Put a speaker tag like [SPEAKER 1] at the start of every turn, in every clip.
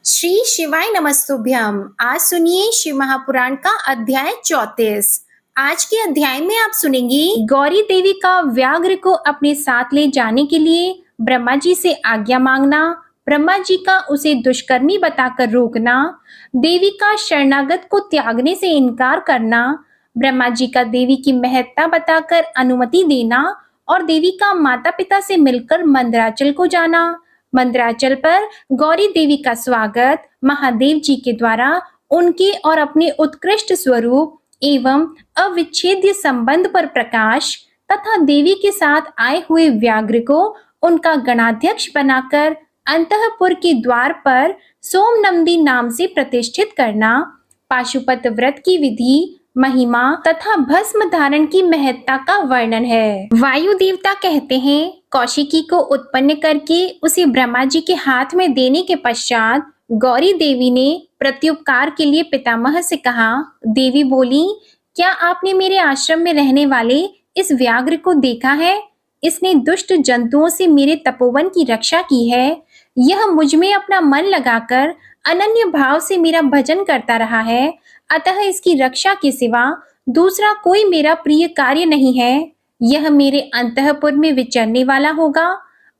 [SPEAKER 1] श्री शिवाय नमस्तुभ्यम। आज सुनिए शिव महापुराण का अध्याय 34। आज के अध्याय में आप सुनेंगे गौरी देवी का व्याघ्र को अपने साथ ले जाने के लिए ब्रह्मा जी से आज्ञा मांगना, ब्रह्मा जी का उसे दुष्कर्मी बताकर रोकना, देवी का शरणागत को त्यागने से इनकार करना, ब्रह्मा जी का देवी की महत्ता बताकर अनुमति देना और देवी का माता पिता से मिलकर मंदराचल को जाना। मंदराचल पर गौरी देवी का स्वागत महादेव जी के द्वारा उनके और अपने उत्कृष्ट स्वरूप एवं अविच्छेद्य संबंध पर प्रकाश तथा देवी के साथ आए हुए व्याघ्र को उनका गणाध्यक्ष बनाकर अंतःपुर के द्वार पर सोमनंदी नाम से प्रतिष्ठित करना, पाशुपत व्रत की विधि, महिमा तथा भस्म धारण की महत्ता का वर्णन है। वायु देवता कहते हैं, कौशिकी को उत्पन्न करके उसे ब्रह्मा जी के हाथ में देने के पश्चात गौरी देवी ने प्रत्युपकार के लिए पितामह से कहा। देवी बोली, क्या आपने मेरे आश्रम में रहने वाले इस व्याघ्र को देखा है? इसने दुष्ट जंतुओं से मेरे तपोवन की रक्षा की है। यह मुझ में अपना मन लगाकर अनन्य भाव से मेरा भजन करता रहा है, अतः इसकी रक्षा के सिवा दूसरा कोई मेरा प्रिय कार्य नहीं है। यह मेरे अंतःपुर में विचरने वाला होगा।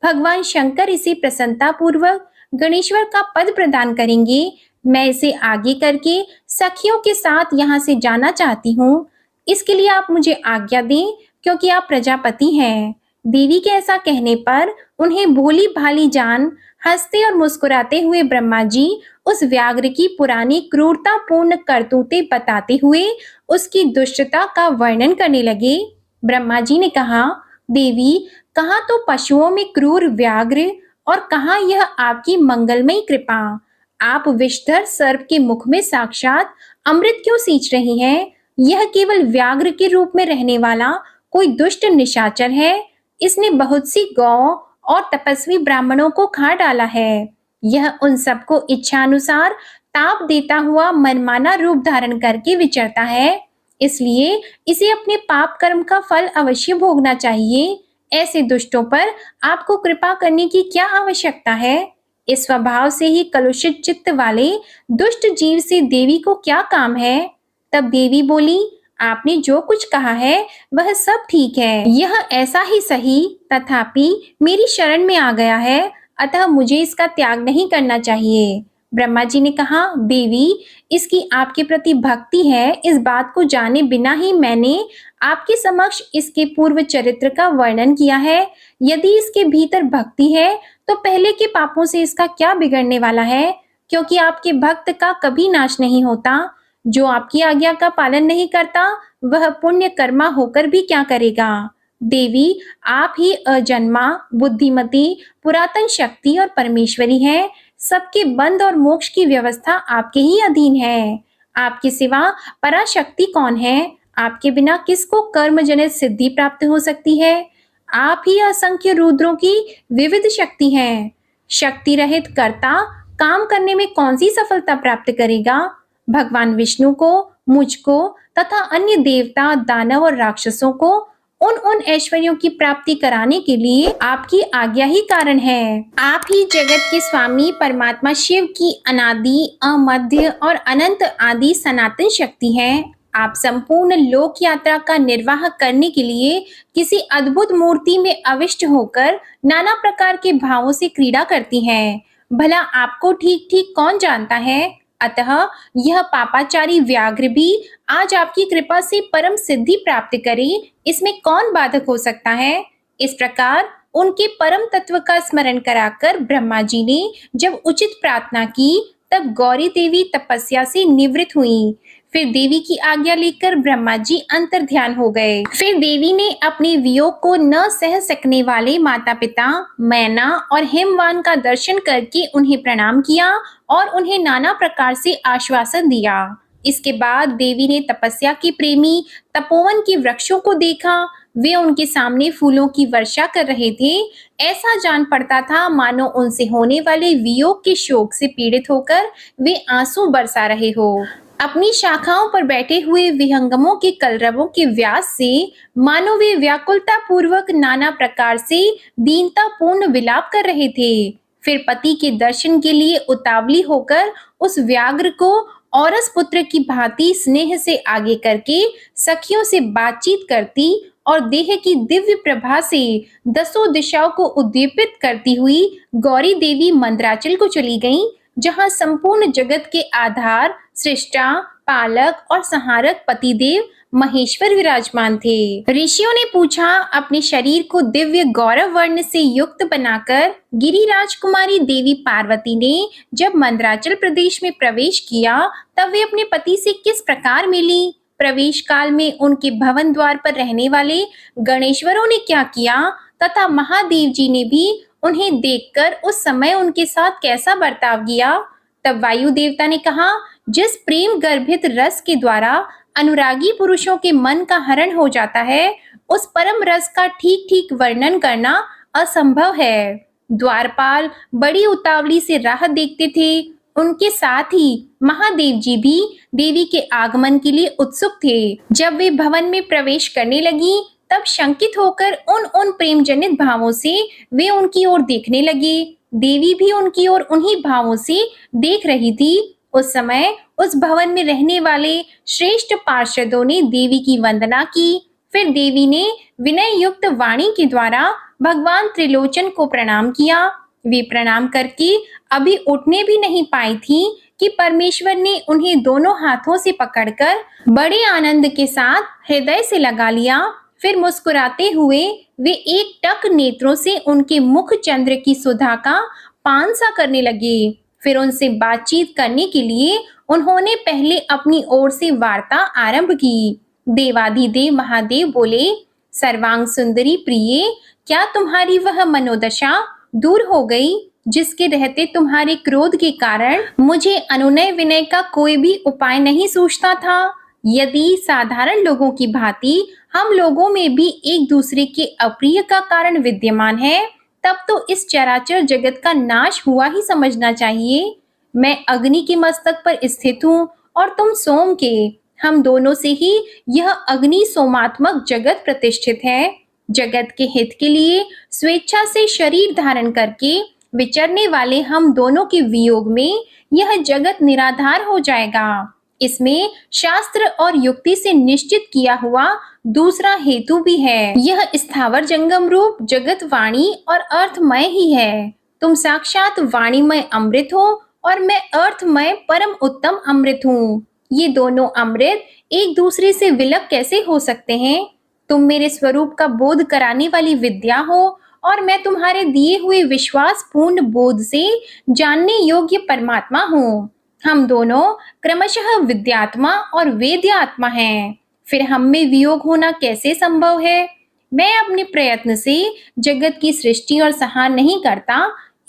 [SPEAKER 1] भगवान शंकर इसे प्रसन्नता पूर्वक गणेश्वर का पद प्रदान करेंगे। मैं इसे आगे करके सखियों के साथ यहाँ से जाना चाहती हूँ। इसके लिए आप मुझे आज्ञा दें, क्योंकि आप प्रजापति हैं। देवी के ऐसा कहने पर उन्हें भोली भाली जान हंसते और मुस्कुराते हुए ब्रह्मा जी उस व्याघ्र की पुरानी क्रूरतापूर्ण करतूतें बताते हुए उसकी दुष्टता का वर्णन करने लगे। ब्रह्मा जी ने कहा, देवी, कहाँ तो पशुओं में क्रूर व्याघ्र और कहाँ यह आपकी मंगलमयी कृपा। आप विषधर सर्प के मुख में साक्षात अमृत क्यों सींच रही हैं? यह केवल व्याघ्र के रूप में रहने वाला कोई दुष्ट निशाचर है। इसने बहुत सी गौ और तपस्वी ब्राह्मणों को खा डाला है। यह उन सबको इच्छानुसार ताप देता हुआ मनमाना रूप धारण करके विचरता है। इसलिए इसे अपने पाप कर्म का फल अवश्य भोगना चाहिए। ऐसे दुष्टों पर आपको कृपा करने की क्या आवश्यकता है? इस स्वभाव से ही कलुषित चित्त वाले दुष्ट जीव से देवी को क्या काम है? तब देवी बोली, आपने जो कुछ कहा है वह सब ठीक है। यह ऐसा ही सही, तथापि मेरी शरण में आ गया है, अतः मुझे इसका त्याग नहीं करना चाहिए। ब्रह्मा जी ने कहा, देवी, इसकी आपके प्रति भक्ति है, इस बात को जाने बिना ही मैंने आपके समक्ष इसके पूर्व चरित्र का वर्णन किया है। यदि इसके भीतर भक्ति है तो पहले के पापों से इसका क्या बिगड़ने वाला है? क्योंकि आपके भक्त का कभी नाश नहीं होता। जो आपकी आज्ञा का पालन नहीं करता वह पुण्य कर्मा होकर भी क्या करेगा? देवी, आप ही अजन्मा, बुद्धिमती, पुरातन शक्ति और परमेश्वरी हैं। सबके बंध और मोक्ष की व्यवस्था आपके ही अधीन है। आपके सिवा पराशक्ति कौन है? आपके बिना किसको कर्म जनित सिद्धि प्राप्त हो सकती है? आप ही असंख्य रुद्रों की विविध शक्ति हैं। शक्ति रहित कर्ता काम करने में कौन सी सफलता प्राप्त करेगा? भगवान विष्णु को, मुझको तथा अन्य देवता, दानव और राक्षसों को उन ऐश्वर्यों की प्राप्ति कराने के लिए आपकी आज्ञा ही कारण है। आप ही जगत के स्वामी परमात्मा शिव की अनादि, अमध्य और अनंत आदि सनातन शक्ति हैं। आप संपूर्ण लोक यात्रा का निर्वाह करने के लिए किसी अद्भुत मूर्ति में अविष्ट होकर नाना प्रकार के भावों से क्रीड़ा करती हैं। भला आपको ठीक ठीक कौन जानता है? अतः यह पापाचारी व्याघ्र भी आज आपकी कृपा से परम सिद्धि प्राप्त करे, इसमें कौन बाधक हो सकता है? इस प्रकार उनके परम तत्व का स्मरण कराकर ब्रह्मा जी ने जब उचित प्रार्थना की, तब गौरी देवी तपस्या से निवृत्त हुई। फिर देवी की आज्ञा लेकर ब्रह्मा जी अंतर ध्यान हो गए। फिर देवी ने अपने वियोग को न सह सकने वाले माता पिता मैना और हिमवान का दर्शन करके उन्हें प्रणाम किया और उन्हें नाना प्रकार से आश्वासन दिया। इसके बाद देवी ने तपस्या के प्रेमी तपोवन के वृक्षों को देखा। वे उनके सामने फूलों की वर्षा कर रहे थे। ऐसा जान पड़ता था मानो उनसे होने वाले वियोग के शोक से पीड़ित होकर वे आंसू बरसा रहे हो। अपनी शाखाओं पर बैठे हुए विहंगमों के कलरवों के व्यास से मानो वे व्याकुलता पूर्वक नाना प्रकार से दीनतापूर्ण विलाप कर रहे थे। फिर पति के दर्शन के लिए उतावली होकर उस व्याघ्र को औरस पुत्र की भांति स्नेह से आगे करके सखियों से बातचीत करती और देह की दिव्य प्रभा से दसों दिशाओं को उद्दीपित करती हुई गौरी देवी मंदराचल को चली गईं, जहां संपूर्ण जगत के आधार, सृष्टा, पालक और संहारक पतिदेव महेश्वर विराजमान थे। ऋषियों ने पूछा, अपने शरीर को दिव्य गौरव वर्ण से युक्त बनाकर गिरिराज कुमारी देवी पार्वती ने जब मंदराचल प्रदेश में प्रवेश किया, तब वे अपने पति से किस प्रकार मिली? प्रवेश काल में उनके भवन द्वार पर रहने वाले गणेश्वरों ने क्या किया तथा महादेव जी ने भी उन्हें देखकर उस समय उनके साथ कैसा बर्ताव किया? तब वायु देवता ने कहा, जिस प्रेम गर्भित रस के द्वारा अनुरागी पुरुषों के मन का हरण हो जाता है, उस परम रस का ठीक ठीक वर्णन करना असंभव है। द्वारपाल बड़ी उतावली से राह देखते थे। उनके साथ ही महादेव जी भी देवी के आगमन के लिए उत्सुक थे। जब वे भवन में प्रवेश करने लगी, तब शंकित होकर उन प्रेम जनित भावों से वे उनकी ओर देखने लगे। देवी भी उनकी ओर उन्हीं भावों से देख रही थी। उस समय उस भवन में रहने वाले श्रेष्ठ पार्षदों ने देवी की वंदना की। फिर देवी ने विनय युक्त वाणी के द्वारा भगवान त्रिलोचन को प्रणाम किया। वे प्रणाम करके अभी उठने भी नहीं पाई थी कि परमेश्वर ने उन्हें दोनों हाथों से पकड़कर बड़े आनंद के साथ हृदय से लगा लिया। फिर मुस्कुराते हुए वे एक टक नेत्रों से उनके मुख चंद्र की सुधा का पान सा करने लगे। फिर उनसे बातचीत करने के लिए उन्होंने पहले अपनी ओर से वार्ता आरंभ की। देवाधिदेव महादेव बोले, सर्वांग सुंदरी प्रिये, क्या तुम्हारी वह मनोदशा दूर हो गई जिसके रहते तुम्हारे क्रोध के कारण मुझे अनुनय विनय का कोई भी उपाय नहीं सूझता था? यदि साधारण लोगों की भांति हम लोगों में भी एक दूसरे के अप्रिय का कारण विद्यमान है, तब तो इस चराचर जगत का नाश हुआ ही समझना चाहिए। मैं अग्नि के मस्तक पर स्थित हूँ और तुम सोम के। हम दोनों से ही यह अग्नि सोमात्मक जगत प्रतिष्ठित है। जगत के हित के लिए स्वेच्छा से शरीर धारण करके विचरने वाले हम दोनों के वियोग में यह जगत निराधार हो जाएगा। इसमें शास्त्र और युक्ति से निश्चित किया हुआ दूसरा हेतु भी है। यह स्थावर जंगम रूप जगत वाणी और अर्थमय ही है। तुम साक्षात वाणीमय अमृत हो और मैं अर्थमय परम उत्तम अमृत हूँ। ये दोनों अमृत एक दूसरे से विलग कैसे हो सकते हैं? तुम मेरे स्वरूप का बोध कराने वाली विद्या हो और मैं तुम्हारे दिए हुए विश्वास पूर्ण बोध से जानने योग्य परमात्मा हूँ। हम दोनों क्रमशः विद्यात्मा और वेद्यात्मा हैं। फिर हम में वियोग होना कैसे संभव है? मैं अपने प्रयत्न से जगत की सृष्टि और संहार नहीं करता।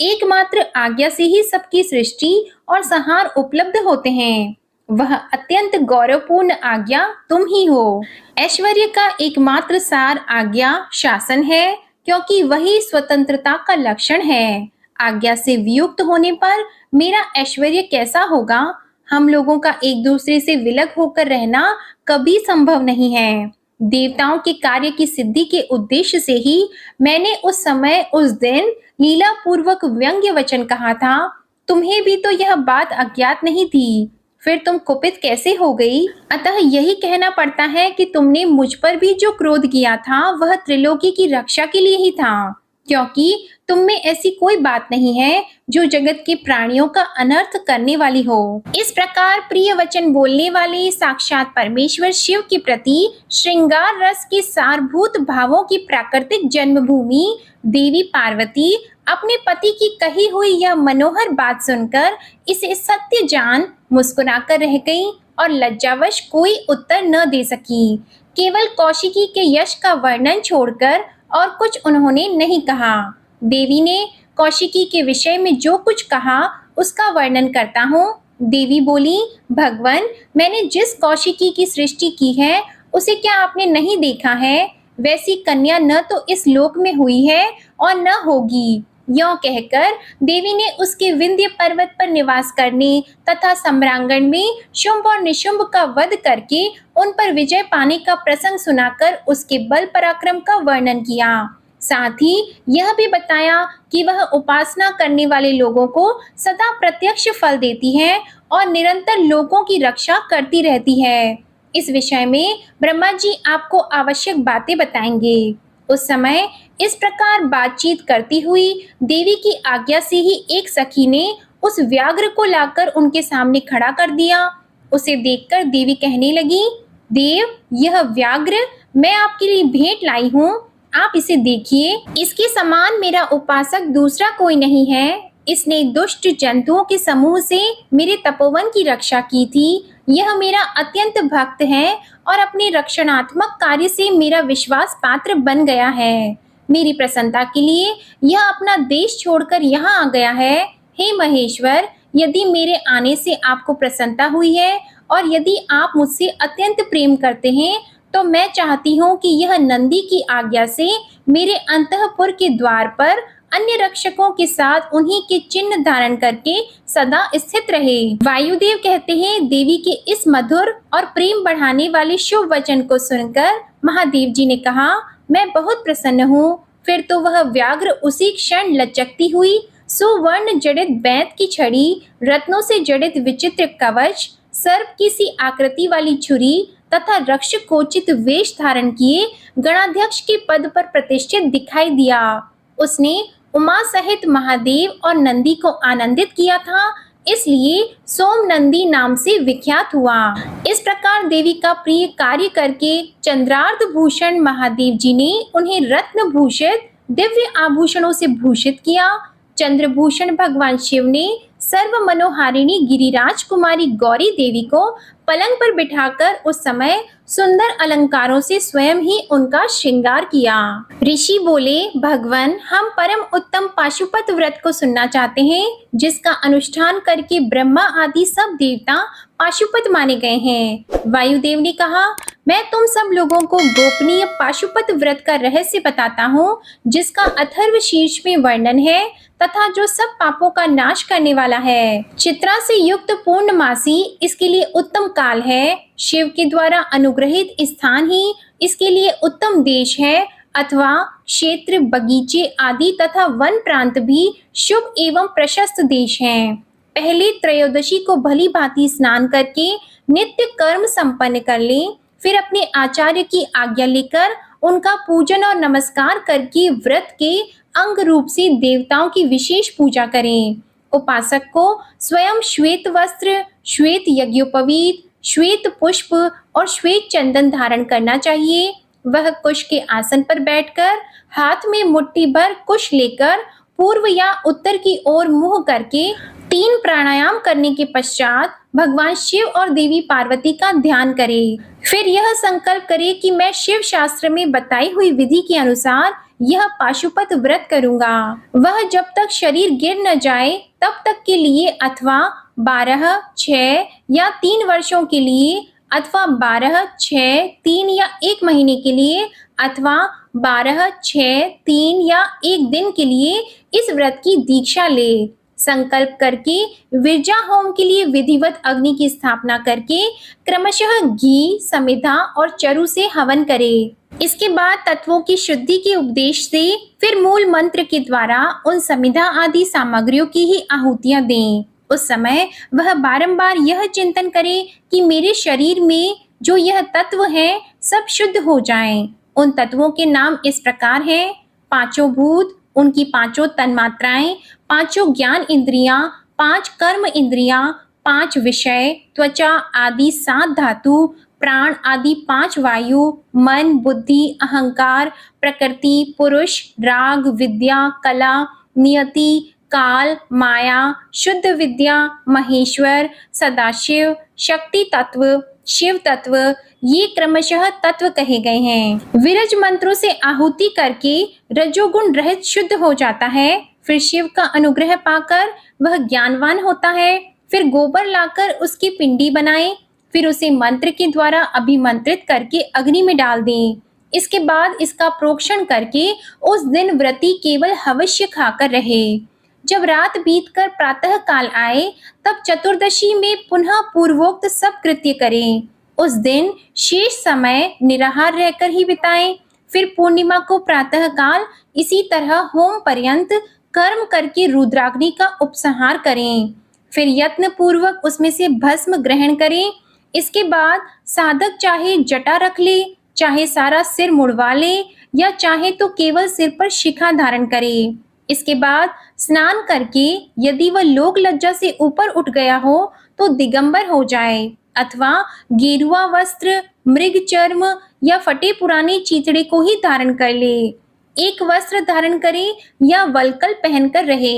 [SPEAKER 1] एकमात्र आज्ञा से ही सबकी सृष्टि और संहार उपलब्ध होते हैं। वह अत्यंत गौरवपूर्ण आज्ञा तुम ही हो। ऐश्वर्य का एकमात्र सार आज्ञा शासन है, क्योंकि वही स्वतंत्रता का लक्षण है। आज्ञा से वियुक्त होने पर मेरा ऐश्वर्य कैसा होगा? हम लोगों का एक दूसरे से विलग होकर रहना कभी संभव नहीं है। देवताओं के कार्य की सिद्धि के उद्देश्य से ही मैंने उस समय उस दिन लीला पूर्वक व्यंग्य वचन कहा था। तुम्हें भी तो यह बात अज्ञात नहीं थी, फिर तुम कुपित कैसे हो गई? अतः यही कहना पड़ता है कि तुमने मुझ पर भी जो क्रोध किया था वह त्रिलोकी की रक्षा के लिए ही था, क्योंकि तुम में ऐसी कोई बात नहीं है जो जगत के प्राणियों का अनर्थ करने वाली हो। इस प्रकार प्रिय वचन बोलने वाले साक्षात परमेश्वर शिव के प्रति श्रृंगार रस के सारभूत भावों की प्राकृतिक जन्मभूमि देवी पार्वती अपने पति की कही हुई यह मनोहर बात सुनकर इसे सत्य जान मुस्कुराकर रह गई और लज्जावश कोई उत्तर न दे सकी। केवल कौशिकी के यश का वर्णन छोड़कर और कुछ उन्होंने नहीं कहा। देवी ने कौशिकी के विषय में जो कुछ कहा उसका वर्णन करता हूँ। देवी बोली, भगवान, मैंने जिस कौशिकी की सृष्टि की है उसे क्या आपने नहीं देखा है? वैसी कन्या न तो इस लोक में हुई है और न होगी। यों कहकर देवी ने उसके विंध्य पर्वत पर निवास करने तथा सम्रांगण में शुंभ और निशुंभ का वध करके उन पर विजय पाने का प्रसंग सुनाकर उसके बल पराक्रम का वर्णन किया। साथ ही यह भी बताया कि वह उपासना करने वाले लोगों को सदा प्रत्यक्ष फल देती है और निरंतर लोगों की रक्षा करती रहती है। इस विषय में ब्रह्मा जी आपको आवश्यक बातें बताएंगे। उस समय इस प्रकार बातचीत करती हुई देवी की आज्ञा से ही एक सखी ने उस व्याघ्र को लाकर उनके सामने खड़ा कर दिया। उसे देखकर देवी कहने लगी, देव, यह व्याघ्र मैं आपके लिए भेंट लाई हूँ, आप इसे देखिए। इसके समान मेरा उपासक दूसरा कोई नहीं है। इसने दुष्ट जंतुओं के समूह से मेरे तपोवन की रक्षा की थी। यह मेरा अत्यंत भक्त है और अपने रक्षणात्मक कार्य से मेरा विश्वास पात्र बन गया है। मेरी प्रसन्नता के लिए यह अपना देश छोड़कर यहाँ आ गया है। हे महेश्वर, यदि मेरे आने से आपको प्रसन्नता हुई है और यदि आप मुझसे अत्यंत प्रेम करते हैं, तो मैं चाहती हूँ कि यह नंदी की आज्ञा से मेरे अंतःपुर के द्वार पर अन्य रक्षकों के साथ उन्हीं के चिन्ह धारण करके सदा स्थित रहे। वायुदेव कहते हैं, देवी के इस मधुर और प्रेम बढ़ाने वाले शुभ वचन को सुनकर महादेव जी ने कहा, मैं बहुत प्रसन्न हूँ। फिर तो वह व्याघ्र उसी क्षण लचकती हुई सुवर्ण जड़ित बैंत की छड़ी, रत्नों से जड़ित विचित्र कवच, सर्प की सी आकृति वाली छुरी तथा रक्षकोचित वेश धारण किए गणाध्यक्ष के पद पर प्रतिष्ठित दिखाई दिया। उसने उमा सहित महादेव और नंदी को आनंदित किया था, इसलिए सोम नंदी नाम से विख्यात हुआ। इस प्रकार देवी का प्रिय कार्य करके चंद्रार्ध भूषण महादेव जी ने उन्हें रत्न भूषित दिव्य आभूषणों से भूषित किया। चंद्रभूषण भगवान शिव ने सर्व मनोहारिणी गिरिराज कुमारी गौरी देवी को पलंग पर बिठाकर उस समय सुंदर अलंकारों से स्वयं ही उनका श्रृंगार किया। ऋषि बोले, भगवान, हम परम उत्तम पाशुपत व्रत को सुनना चाहते हैं, जिसका अनुष्ठान करके ब्रह्मा आदि सब देवता पाशुपत माने गए हैं। वायुदेव ने कहा, मैं तुम सब लोगों को गोपनीय पाशुपत व्रत का रहस्य बताता हूँ, जिसका अथर्व शीर्ष में वर्णन है तथा जो सब पापों का नाश करने वाला है। चित्रा से युक्त पूर्णमासी इसके लिए उत्तम काल है। शिव के द्वारा अनुग्रहित स्थान ही इसके लिए उत्तम देश है, अथवा क्षेत्र, बगीचे आदि तथा वन प्रांत भी शुभ एवं प्रशस्त देश हैं। पहले त्रयोदशी को भली भांति स्नान करके नित्य कर्म संपन्न कर ले, फिर अपने आचार्य की आज्ञा लेकर उनका पूजन और नमस्कार करके व्रत के अंग रूप से देवताओं की विशेष पूजा करें। उपासक को स्वयं श्वेत वस्त्र, श्वेत यज्ञोपवीत, श्वेत पुष्प और श्वेत चंदन धारण करना चाहिए। वह कुश के आसन पर बैठकर हाथ में मुट्ठी भर कुश लेकर पूर्व या उत्तर की ओर मुंह करके 3 प्राणायाम करने के पश्चात भगवान शिव और देवी पार्वती का ध्यान करे। फिर यह संकल्प करे कि मैं शिव शास्त्र में बताई हुई विधि के अनुसार यह पाशुपत व्रत करूंगा। वह जब तक शरीर गिर न जाए तब तक के लिए, अथवा 12, 6 या 3 वर्षों के लिए, अथवा 12, 6, 3 या 1 महीने के लिए, अथवा 12, 6, 3 या 1 दिन के लिए इस व्रत की दीक्षा ले। संकल्प करके विरजा होम के लिए विधिवत अग्नि की स्थापना करके क्रमशः घी, समिधा और चरु से हवन करे। इसके बाद तत्वों की शुद्धि के उपदेश से फिर मूल मंत्र के द्वारा उन समिधा आदि सामग्रियों की ही आहुतियां दें। उस समय वह बारंबार यह चिंतन करे कि मेरे शरीर में जो यह तत्व है सब शुद्ध हो जाएं। उन तत्वों के नाम इस प्रकार हैं: 5 भूत, उनकी 5 तन्मात्राएं, 5 ज्ञान इंद्रियां, 5 कर्म इंद्रियां, 5 विषय, त्वचा आदि 7 धातु, प्राण आदि 5 वायु, मन, बुद्धि, अहंकार, प्रकृति, पुरुष, राग, विद्या, कला, नियति, काल, माया, शुद्ध विद्या, महेश्वर, सदाशिव, शक्ति तत्व, शिव तत्व, ये क्रमशः तत्व कहे गए हैं। विरज मंत्रों से आहुति करके रजोगुण रहित शुद्ध हो जाता है। फिर शिव का अनुग्रह पाकर वह ज्ञानवान होता है। फिर गोबर लाकर उसकी पिंडी बनाए, फिर उसे मंत्र के द्वारा अभिमंत्रित करके अग्नि में डाल दें। इसके बाद इसका प्रोक्षण करके उस दिन व्रती केवल हवश्य खाकर रहे। जब रात बीतकर प्रातः काल आए तब चतुर्दशी में पुनः पूर्वोक्त सब कृत्य करें। उस दिन शेष समय निराहार रहकर ही बिताएं। फिर पूर्णिमा को प्रातः काल इसी तरह होम पर्यंत कर्म करके रुद्राग्नि का उपसंहार करें। फिर यत्न पूर्वक उसमें से भस्म ग्रहण करें। इसके बाद साधक चाहे जटा रख ले, चाहे सारा सिर मुड़वा ले या चाहे तो केवल सिर पर शिखा धारण करे। इसके बाद स्नान करके यदि वह लोक लज्जा से ऊपर उठ गया हो तो दिगंबर हो जाए अथवा गेरुआ वस्त्र, मृग चर्म या फटे पुराने चीतड़े को ही धारण कर ले। एक वस्त्र धारण करे या वलकल पहनकर रहे।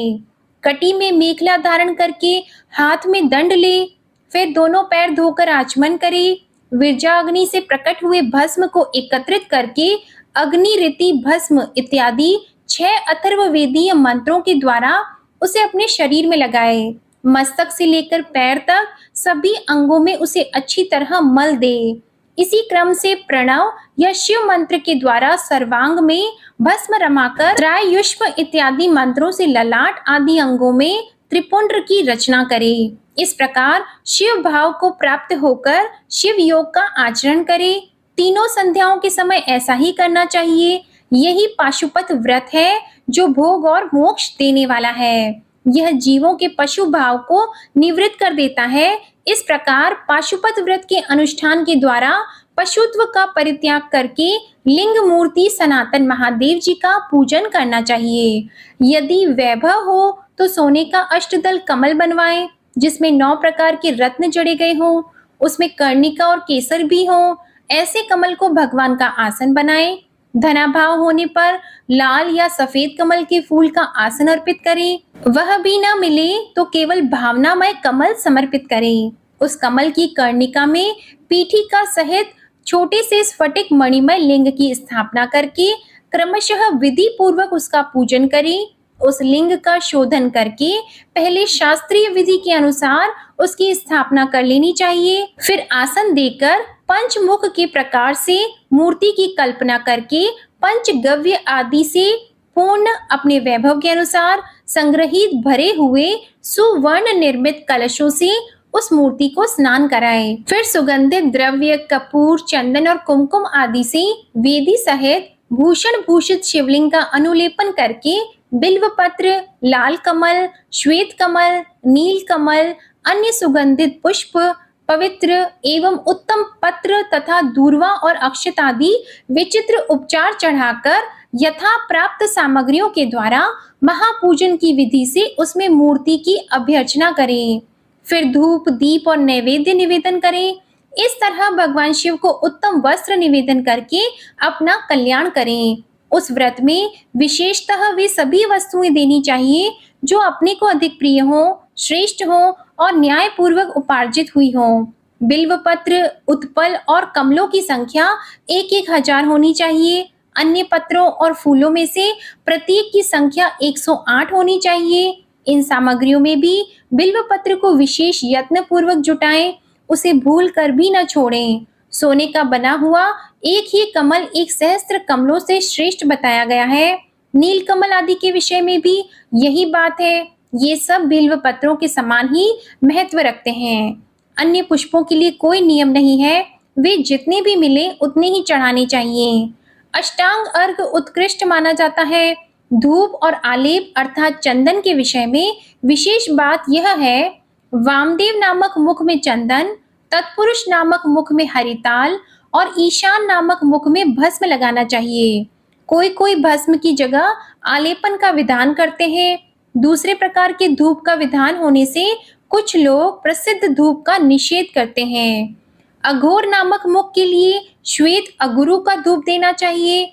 [SPEAKER 1] कटी में मेखला धारण करके हाथ में दंड ले। फिर दोनों पैर धोकर आचमन करे। विरजाग्नि से प्रकट हुए भस्म को एकत्रित करके अग्नि रीति भस्म इत्यादि 6 अथर्ववेदीय मंत्रों के द्वारा उसे अपने शरीर में लगाए। मस्तक से लेकर पैर तक सभी अंगों में उसे अच्छी तरह मल दे। इसी क्रम से प्रणव या शिव मंत्र के द्वारा सर्वांग में भस्म रमाकर त्रायुष्म इत्यादि मंत्रों से ललाट आदि अंगों में त्रिपुंड्र की रचना करे। इस प्रकार शिव भाव को प्राप्त होकर शिव योग का आचरण करे। तीनों संध्याओं के समय ऐसा ही करना चाहिए। यही पाशुपत व्रत है जो भोग और मोक्ष देने वाला है। यह जीवों के पशु भाव को निवृत्त कर देता है। इस प्रकार पाशुपत व्रत के अनुष्ठान के द्वारा पशुत्व का परित्याग करके लिंग मूर्ति सनातन महादेव जी का पूजन करना चाहिए। यदि वैभव हो तो सोने का अष्टदल कमल बनवाएं जिसमें 9 प्रकार के रत्न जड़े गए हों, उसमें कर्णिका और केसर भी हो। ऐसे कमल को भगवान का आसन बनाएं। धनाभाव होने पर लाल या सफेद कमल के फूल का आसन अर्पित करें। वह भी न मिले तो केवल भावनामय कमल समर्पित करें। उस कमल की कर्णिका में पीठिका सहित छोटे से स्फटिक मणिमय लिंग की स्थापना करके क्रमशः विधि पूर्वक उसका पूजन करें। उस लिंग का शोधन करके पहले शास्त्रीय विधि के अनुसार उसकी स्थापना कर लेनी चाहिए। फिर आसन देकर पंचमुख के प्रकार से मूर्ति की कल्पना करके पंचगव्य आदि से पूर्ण अपने वैभव के अनुसार संग्रहित भरे हुए सुवर्ण निर्मित कलशों से उस मूर्ति को स्नान कराएं। फिर सुगंधित द्रव्य, कपूर, चंदन और कुमकुम आदि से वेदी सहित भूषण भूषित शिवलिंग का अनुलेपन करके बिल्व पत्र, लाल कमल, श्वेत कमल, नील कमल, अन्य सुगंधित पुष्प, पवित्र एवं उत्तम पत्र तथा दूर्वा और अक्षत आदि विचित्र उपचार चढ़ाकर यथा प्राप्त सामग्रियों के द्वारा महापूजन की विधि से उसमें मूर्ति की अभ्यर्चना करें। फिर धूप, दीप और नैवेद्य निवेदन करें। इस तरह भगवान शिव को उत्तम वस्त्र निवेदन करके अपना कल्याण करें। उस व्रत में विशेषतः वे सभी वस्तुएं देनी चाहिए जो अपने को अधिक प्रिय हो, श्रेष्ठ हो और न्याय पूर्वक उपार्जित हुई हो। बिल्व पत्र, उत्पल और कमलों की संख्या 1-1 हजार होनी चाहिए। अन्य पत्रों और फूलों में से प्रत्येक की संख्या 108 होनी चाहिए। इन सामग्रियों में भी बिल्व पत्र को विशेष यत्न पूर्वक जुटाएं, उसे भूल कर भी न छोड़ें। सोने का बना हुआ एक ही कमल 1 सहस्त्र कमलों से श्रेष्ठ बताया गया है। नील कमल आदि के विषय में भी यही बात है। ये सब बिल्व पत्रों के समान ही महत्व रखते हैं। अन्य पुष्पों के लिए कोई नियम नहीं है, वे जितने भी मिले उतने ही चढ़ाने चाहिए। अष्टांग अर्घ उत्कृष्ट माना जाता है। धूप और आलेप अर्थात चंदन के विषय में विशेष बात यह है, वामदेव नामक मुख में चंदन, तत्पुरुष नामक मुख में हरिताल और ईशान नामक मुख में भस्म लगाना चाहिए। कोई कोई भस्म की जगह आलेपन का विधान करते हैं। दूसरे प्रकार के धूप का विधान होने से कुछ लोग प्रसिद्ध धूप का निषेध करते हैं। अघोर नामक मुख के लिए श्वेत अगुरु का धूप देना चाहिए।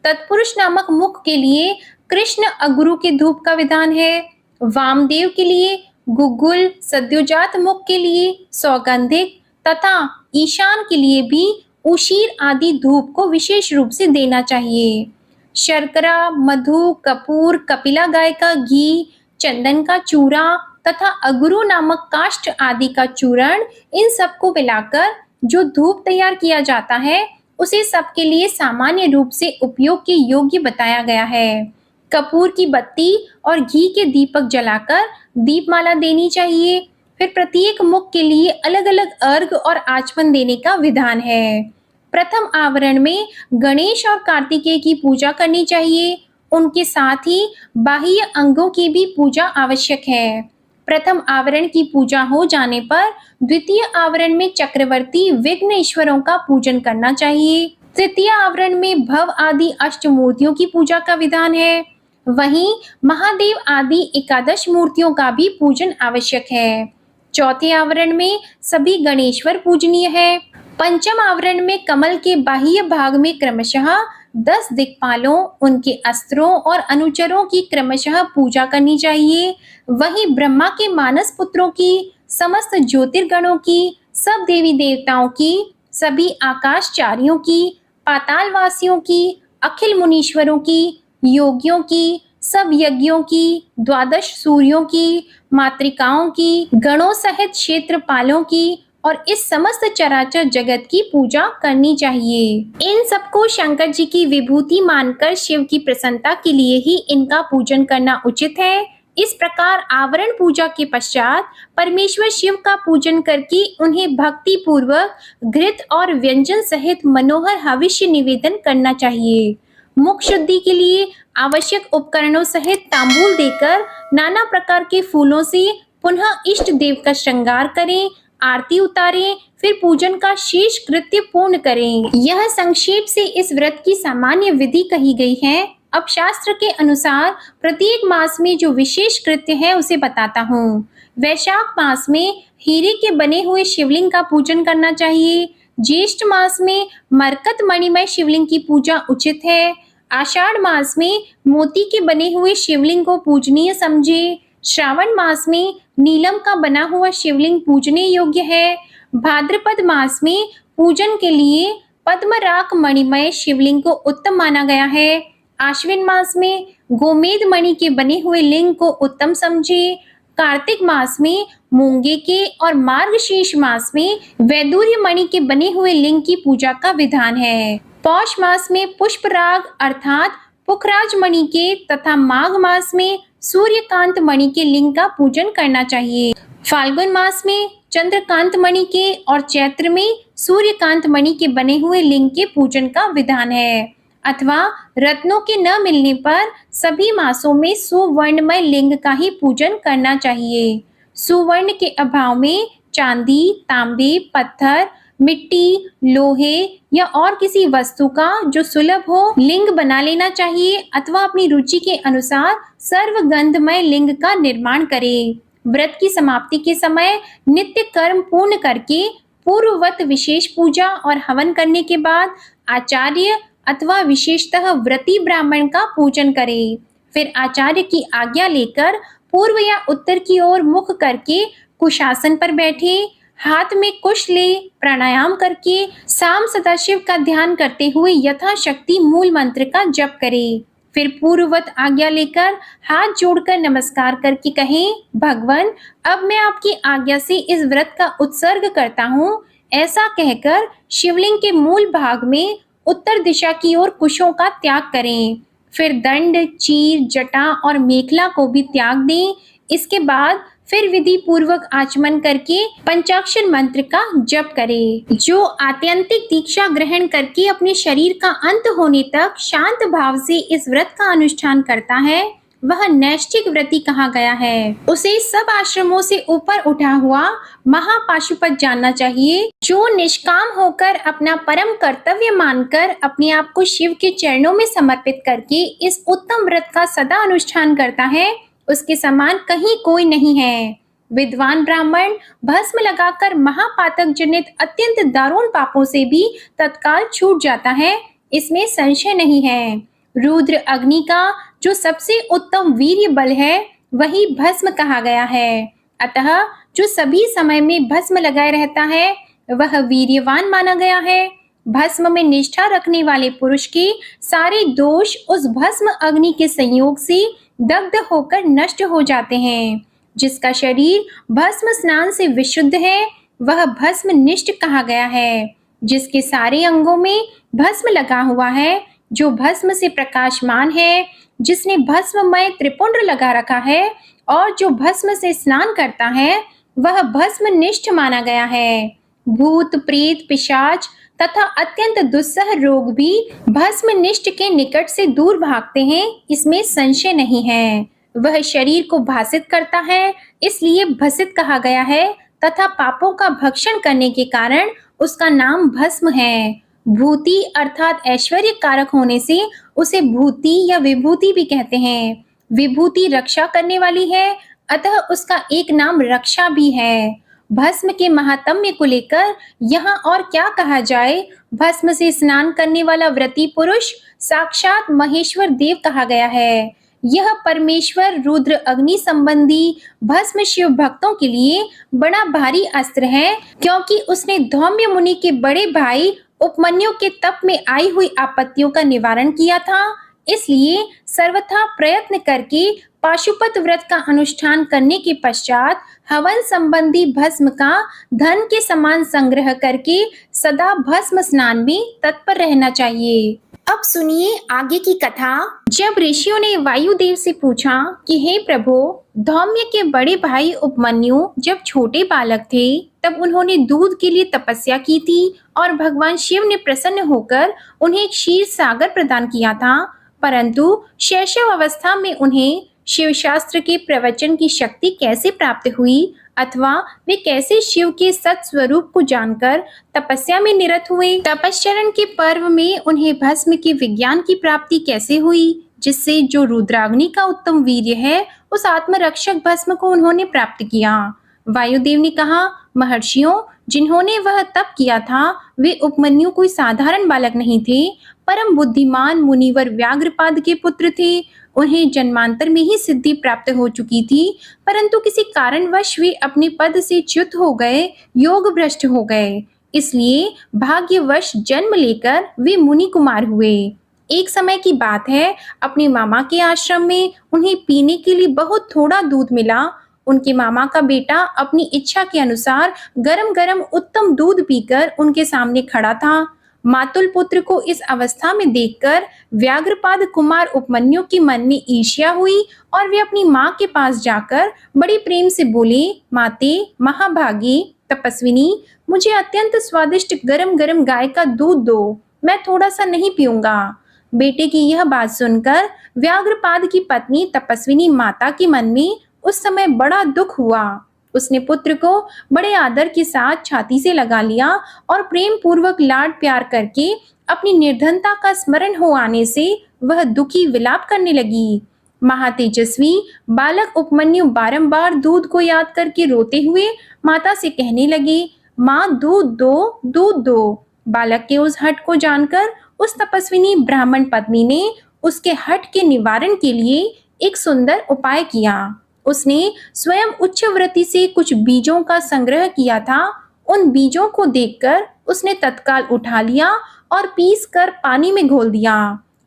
[SPEAKER 1] तत्पुरुष नामक मुख के लिए कृष्ण अगुरु के धूप का विधान है। वामदेव के लिए गुगुल, सद्योजात मुख के लिए सौगंधिक तथा ईशान के लिए भी उशीर आदि धूप को विशेष रूप से देना चाहिए। शर्करा, मधु, कपूर, कपिला गाय का घी, चंदन का चूरा तथा अगुरु नामक काष्ठ आदि का चूर्ण, इन सबको मिलाकर जो धूप तैयार किया जाता है उसे सबके लिए सामान्य रूप से उपयोग के योग्य बताया गया है। कपूर की बत्ती और घी के दीपक जलाकर दीपमाला देनी चाहिए। फिर प्रत्येक मुख के लिए अलग अलग अर्घ और आचमन देने का विधान है। प्रथम आवरण में गणेश और कार्तिकेय की पूजा करनी चाहिए। उनके साथ ही बाह्य अंगों की भी पूजा आवश्यक है। प्रथम आवरण की पूजा हो जाने पर द्वितीय आवरण में चक्रवर्ती विघ्नेश्वरों का पूजन करना चाहिए। तृतीय आवरण में भव आदि अष्टमूर्तियों की पूजा का विधान है। वहीं महादेव आदि एकादश मूर्तियों का भी पूजन आवश्यक है। चौथे आवरण में सभी गणेश्वर पूजनीय है। पंचम आवरण में कमल के बाह्य भाग में क्रमशः 10 दिक्पालों, उनके अस्त्रों और अनुचरों की क्रमशः पूजा करनी चाहिए। वहीं ब्रह्मा के मानस पुत्रों की, समस्त ज्योतिर्गणों की, सब देवी देवताओं की, सभी आकाशचारियों की, पातालवासियों की, अखिल मुनीश्वरों की, योगियों की, सब यज्ञों की, 12 सूर्यों की, मातृकाओं की, गणों सहित क्षेत्रपालों की और इस समस्त चराचर जगत की पूजा करनी चाहिए। इन सबको शंकर जी की विभूति मानकर शिव की प्रसन्नता के लिए ही इनका पूजन करना उचित है। इस प्रकार आवरण पूजा के पश्चात परमेश्वर शिव का पूजन करके उन्हें भक्ति पूर्वक घृत और व्यंजन सहित मनोहर हविष्य निवेदन करना चाहिए। मुख शुद्धि के लिए आवश्यक उपकरणों सहित तांबूल देकर नाना प्रकार के फूलों से पुनः इष्ट देव का श्रृंगार करें, आरती उतारें, फिर पूजन का शेष कृत्य पूर्ण करें। यह संक्षेप से इस व्रत की सामान्य विधि कही गई है। अब शास्त्र के अनुसार प्रत्येक मास में जो विशेष कृत्य है उसे बताता हूँ। वैशाख मास में हीरे के बने हुए शिवलिंग का पूजन करना चाहिए। ज्येष्ठ मास में मरकत मणिमय शिवलिंग की पूजा उचित है। आषाढ़ मास में मोती के बने हुए शिवलिंग को पूजनीय समझे। श्रावण मास में नीलम का बना हुआ शिवलिंग पूजने योग्य है। भाद्रपद मास में पूजन के लिए पद्मराग मणिमय शिवलिंग को उत्तम माना गया है। आश्विन मास में गोमेद मणि के बने हुए लिंग को उत्तम समझे। कार्तिक मास में मूंगे के और मार्गशीर्ष मास में वैदूर्य मणि के बने हुए लिंग की पूजा का विधान है। पौष मास में पुष्पराग अर्थात पुखराज मणि के तथा माघ मास में सूर्यकांत मणि के लिंग का पूजन करना चाहिए। फाल्गुन मास में चंद्रकांत मणि के और चैत्र में सूर्यकांत मणि के बने हुए लिंग के पूजन का विधान है। अथवा रत्नों के न मिलने पर सभी मासों में सुवर्णमय लिंग का ही पूजन करना चाहिए। सुवर्ण के अभाव में चांदी, तांबे, पत्थर, मिट्टी, लोहे या और किसी वस्तु का जो सुलभ हो लिंग बना लेना चाहिए अथवा अपनी रुचि के अनुसार सर्वगंधमय लिंग का निर्माण करें। व्रत की समाप्ति के समय नित्य कर्म पूर्ण करके पूर्ववत विशेष पूजा और हवन करने के बाद आचार्य अथवा विशेषतः व्रती ब्राह्मण का पूजन करें। फिर आचार्य की आज्ञा लेकर पूर्व या उत्तर की ओर मुख करके कुशासन पर बैठे, हाथ में कुश ले, प्राणायाम करके साम सदाशिव का ध्यान करते हुए यथाशक्ति मूल मंत्र का जप करें। फिर पूर्ववत आज्ञा लेकर हाथ जोड़कर नमस्कार करके कहें, भगवान अब मैं आपकी आज्ञा से इस व्रत का उत्सर्ग करता हूँ। ऐसा कहकर शिवलिंग के मूल भाग में उत्तर दिशा की ओर कुशों का त्याग करें। फिर दंड, चीर, जटा और मेखला को भी त्याग दें। इसके बाद फिर विधि पूर्वक आचमन करके पंचाक्षर मंत्र का जप करें। जो आत्यंतिक दीक्षा ग्रहण करके अपने शरीर का अंत होने तक शांत भाव से इस व्रत का अनुष्ठान करता है वह नैष्ठिक व्रती कहा गया है। उसे सब आश्रमों से ऊपर उठा हुआ महापाशुपत जानना चाहिए। जो निष्काम होकर अपना परम कर्तव्य मानकर अपने आप को शिव के चरणों में समर्पित करके इस उत्तम व्रत का सदा अनुष्ठान करता है उसके समान कहीं कोई नहीं है। विद्वान ब्राह्मण भस्म लगाकर महापातक जनित अत्यंत दारुण पापों से भी तत्काल छूट जाता है, इसमें संशय नहीं है। रुद्र अग्नि का जो सबसे उत्तम वीर्य बल है वही भस्म कहा गया है। अतः जो सभी समय में भस्म लगाए रहता है वह वीर्यवान माना गया है। भस्म में निष्ठा रखने वाले पुरुष के सारे दोष उस भस्म अग्नि के संयोग से दग्ध होकर नष्ट हो जाते हैं। जिसका शरीर भस्म स्नान से विशुद्ध है वह भस्म निष्ठ कहा गया है। जिसके सारे अंगों में भस्म लगा हुआ है, जो भस्म से प्रकाशमान है, जिसने भस्ममय त्रिपुंड लगा रखा है और जो भस्म से स्नान करता है वह भस्म निष्ठ माना गया है। भूत प्रेत पिशाच तथा अत्यंत दुस्सह रोग भी भस्मनिष्ठ के निकट से दूर भागते हैं, इसमें संशय नहीं है। वह शरीर को भासित करता है, इसलिए भसित कहा गया है तथा पापों का भक्षण करने के कारण उसका नाम भस्म है। भूति अर्थात ऐश्वर्य कारक होने से उसे भूति या विभूति भी कहते हैं। विभूति रक्षा करने वाली है, अतः उसका एक नाम रक्षा भी है। भस्म के महात्म्य को लेकर यहाँ और क्या कहा जाए। भस्म से स्नान करने वाला व्रती पुरुष साक्षात महेश्वर देव कहा गया है। यह परमेश्वर रुद्र अग्नि संबंधी भस्म शिव भक्तों के लिए बड़ा भारी अस्त्र है, क्योंकि उसने धौम्य मुनि के बड़े भाई उपमन्यु के तप में आई हुई आपत्तियों का निवारण किया था। इसलिए सर्वथा प्रयत्न करके पाशुपत व्रत का अनुष्ठान करने के पश्चात हवन संबंधी भस्म का धन के समान संग्रह करके सदा भस्म स्नान में तत्पर रहना चाहिए। अब सुनिए आगे की कथा। जब ऋषियों ने वायुदेव से पूछा कि हे प्रभु, धौम्य के बड़े भाई उपमन्यु जब छोटे बालक थे तब उन्होंने दूध के लिए तपस्या की थी और भगवान शिव ने प्रसन्न होकर उन्हें क्षीर सागर प्रदान किया था, परंतु शैशव अवस्था में उन्हें शिव शास्त्र के प्रवचन की शक्ति कैसे प्राप्त हुई अथवा वे कैसे शिव के सत स्वरूप को जानकर तपस्या में निरत हुए। तपश्चरण के पर्व में उन्हें भस्म के विज्ञान की प्राप्ति कैसे हुई, जिससे जो रुद्राग्नि का उत्तम वीर्य है उस आत्मरक्षक भस्म को उन्होंने प्राप्त किया। वायुदेव ने कहा, महर्षियों, जिन्होंने वह तप किया था वे उपमन्यु कोई साधारण बालक नहीं थे, परम बुद्धिमान मुनिवर व्याघ्रपाद के पुत्र थे। उन्हें जन्मांतर में ही सिद्धि प्राप्त हो चुकी थी, परंतु किसी कारणवश वे अपने पद से च्युत हो गए, योग भ्रष्ट हो गए। इसलिए भाग्यवश जन्म लेकर वे मुनि कुमार हुए। एक समय की बात है, अपने मामा के आश्रम में उन्हें पीने के लिए बहुत थोड़ा दूध मिला। उनके मामा का बेटा अपनी इच्छा के अनुसार गरम गरम उत्तम दूध पीकर उनके सामने खड़ा था। मातुल पुत्र को इस अवस्था में देखकर व्याघ्रपाद कुमार उपमन्यु के मन में ईर्ष्या हुई और वे अपनी माँ के पास जाकर बड़े प्रेम से बोले, माते महाभागी तपस्विनी, मुझे अत्यंत स्वादिष्ट गरम गरम गाय का दूध दो, मैं थोड़ा सा नहीं पीऊंगा। बेटे की यह बात सुनकर व्याघ्रपाद की पत्नी तपस्विनी माता के मन में उस समय बड़ा दुख हुआ। उसने पुत्र को बड़े आदर के साथ छाती से लगा लिया और प्रेम पूर्वक लाड प्यार करके अपनी निर्धनता का स्मरण हो आने से वह दुखी विलाप करने लगी। महातेजस्वी बालक उपमन्यु बारंबार दूध को याद करके रोते हुए माता से कहने लगे, माँ दूध दो, दूध दो। बालक के उस हठ को जानकर उस तपस्विनी ब्राह्मण पत्नी ने उसके हठ के निवारण के लिए एक सुंदर उपाय किया। उसने स्वयं उच्चव्रती से कुछ बीजों का संग्रह किया था। उन बीजों को देखकर उसने तत्काल उठा लिया और पीस कर पानी में घोल दिया।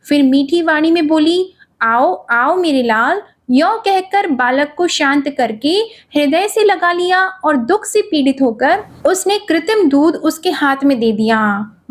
[SPEAKER 1] फिर मीठी वाणी में बोली, आओ आओ मेरे लाल। यों कहकर बालक को शांत करके हृदय से लगा लिया और दुख से पीड़ित होकर उसने कृत्रिम दूध उसके हाथ में दे दिया।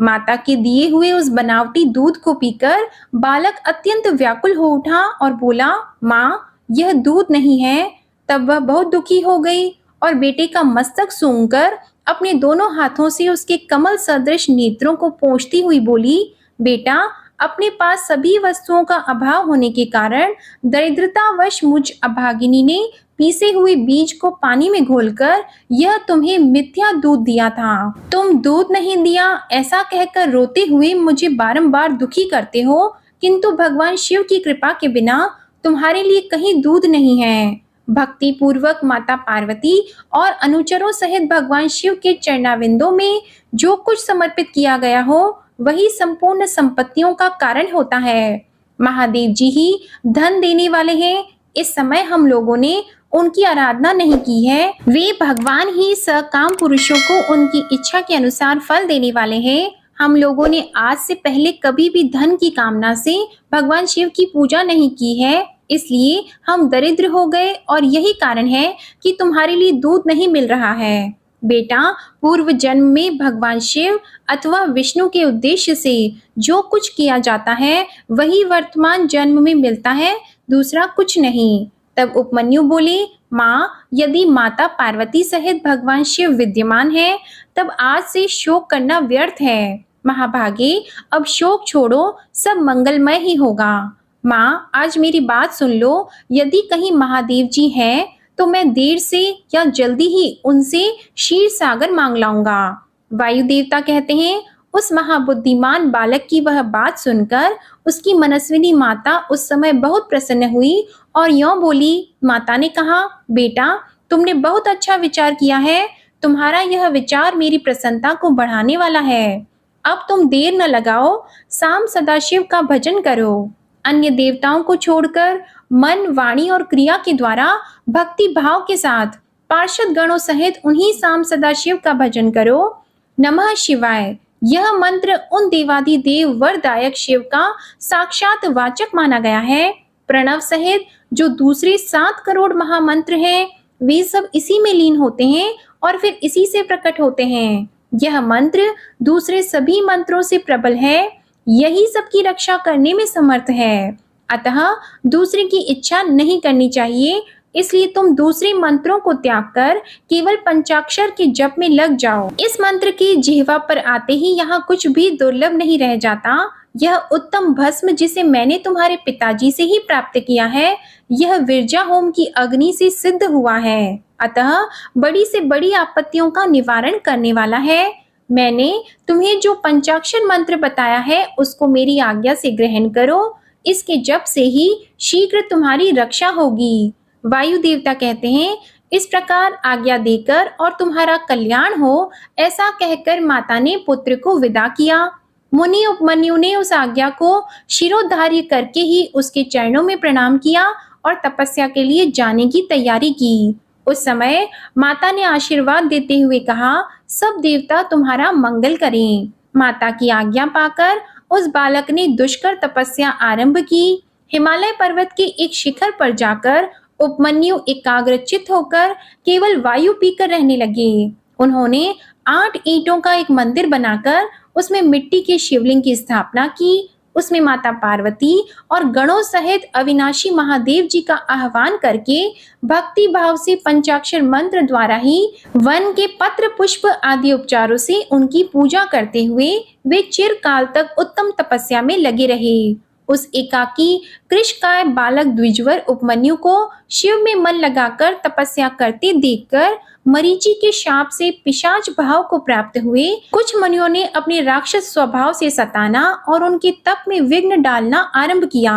[SPEAKER 1] माता के दिए हुए उस बनावटी दूध को पीकर बालक अत्यंत व्याकुल हो उठा और बोला, माँ, यह दूध नहीं है। तब वह बहुत दुखी हो गई और बेटे का मस्तक सूंघकर अपने दोनों हाथों से उसके कमल सदृश नेत्रों को पोंछती हुई बोली, बेटा, अपने पास सभी वस्तुओं का अभाव होने के कारण दरिद्रतावश मुझ अभागिनी ने पीसे हुए बीज को पानी में घोलकर यह तुम्हें मिथ्या दूध दिया था। तुम दूध नहीं दिया ऐसा कहकर रोते हुए मुझे बारंबार दुखी करते हो, किंतु भगवान शिव की कृपा के बिना तुम्हारे लिए कहीं दूध नहीं है। भक्ति पूर्वक माता पार्वती और अनुचरों सहित भगवान शिव के चरणाविंदों में जो कुछ समर्पित किया गया हो वही संपूर्ण संपत्तियों का कारण होता है। महादेव जी ही धन देने वाले हैं। इस समय हम लोगों ने उनकी आराधना नहीं की है। वे भगवान ही सकाम पुरुषों को उनकी इच्छा के अनुसार फल देने वाले हैं। हम लोगों ने आज से पहले कभी भी धन की कामना से भगवान शिव की पूजा नहीं की है, इसलिए हम दरिद्र हो गए और यही कारण है कि तुम्हारे लिए दूध नहीं मिल रहा है। बेटा, पूर्व जन्म में भगवान शिव अथवा विष्णु के उद्देश्य से जो कुछ किया जाता है वही वर्तमान जन्म में मिलता है, दूसरा कुछ नहीं। तब उपमन्यु बोले, माँ, यदि माता पार्वती सहित भगवान शिव विद्यमान है, तब आज से शोक करना व्यर्थ है। महाभागे, अब शोक छोड़ो, सब मंगलमय ही होगा। माँ, आज मेरी बात सुन लो। यदि कहीं महादेव जी हैं, तो मैं देर से या जल्दी ही उनसे क्षीर सागर मांग लाऊंगा। वायु देवता कहते हैं, उस महाबुद्धिमान बालक की वह बात सुनकर उसकी मनस्विनी माता उस समय बहुत प्रसन्न हुई और यों बोली। माता ने कहा, बेटा, तुमने बहुत अच्छा विचार किया है। तुम्हारा यह विचार मेरी प्रसन्नता को बढ़ाने वाला है। अब तुम देर न लगाओ, शाम सदाशिव का भजन करो। अन्य देवताओं को छोड़कर मन, वाणी और क्रिया के द्वारा भक्ति भाव के साथ पार्षद गणों सहित उन्हीं शाम सदाशिव का भजन करो। नमः शिवाय। यह मंत्र उन देवाधिदेव वरदायक शिव का साक्षात वाचक माना गया है। प्रणव सहित जो दूसरे 7 करोड़ महामंत्र हैं, वे सब इसी में लीन होते हैं और फिर इसी से प्रकट होते हैं। यह मंत्र दूसरे सभी मंत्रों से प्रबल है। यही सबकी रक्षा करने में समर्थ है। अतः दूसरे की इच्छा नहीं करनी चाहिए। इसलिए तुम दूसरे मंत्रों को त्याग कर केवल पंचाक्षर के जप में लग जाओ। इस मंत्र की जिह्वा पर आते ही यहाँ कुछ भी दुर्लभ नहीं रह जाता। यह उत्तम भस्म जिसे मैंने तुम्हारे पिताजी से ही प्राप्त किया है, यह विरजा होम की अग्नि से सिद्ध हुआ है। अतः बड़ी से बड़ी आपत्तियों का निवारण करने वाला है। मैंने तुम्हें जो पंचाक्षर मंत्र बताया है, उसको मेरी आज्ञा से ग्रहण करो। इसके जप से ही शीघ्र तुम्हारी रक्षा होगी। वायु देवता कहते हैं, इस प्रकार आज्ञा देकर और तुम्हारा कल्याण हो, ऐसा कहकर माता ने पुत्र को विदा किया। मुनि उपमन्यु ने उस आज्ञा को शिरोधार्य करके ही उसके चरणों में प्रणाम किया और तपस्या के लिए जाने की तैयारी की। उस समय माता ने आशीर्वाद देते हुए कहा, सब देवता तुम्हारा मंगल करें। माता की आज्ञा पाकर उस बालक ने दुष्कर तपस्या आरंभ की। हिमालय पर्वत के एक शिखर पर जाकर उपमन्यु एकाग्रचित्त होकर केवल वायु पीकर रहने लगे। उन्होंने 8 ईंटों का एक मंदिर बनाकर उसमें मिट्टी के शिवलिंग की स्थापना की। उसमें माता पार्वती और गणों सहित अविनाशी महादेव जी का आह्वान करके भक्ति भाव से पंचाक्षर मंत्र द्वारा ही वन के पत्र पुष्प आदि उपचारों से उनकी पूजा करते हुए वे चिरकाल तक उत्तम तपस्या में लगे रहे। उस एकाकी कृशकाय बालक द्विजवर उपमन्यु को शिव में मन लगाकर तपस्या करते देखकर मरीचि के शाप से पिशाच भाव को प्राप्त हुए। कुछ मुनियों ने अपने राक्षस स्वभाव से सताना और उनके तप में विघ्न डालना आरंभ किया।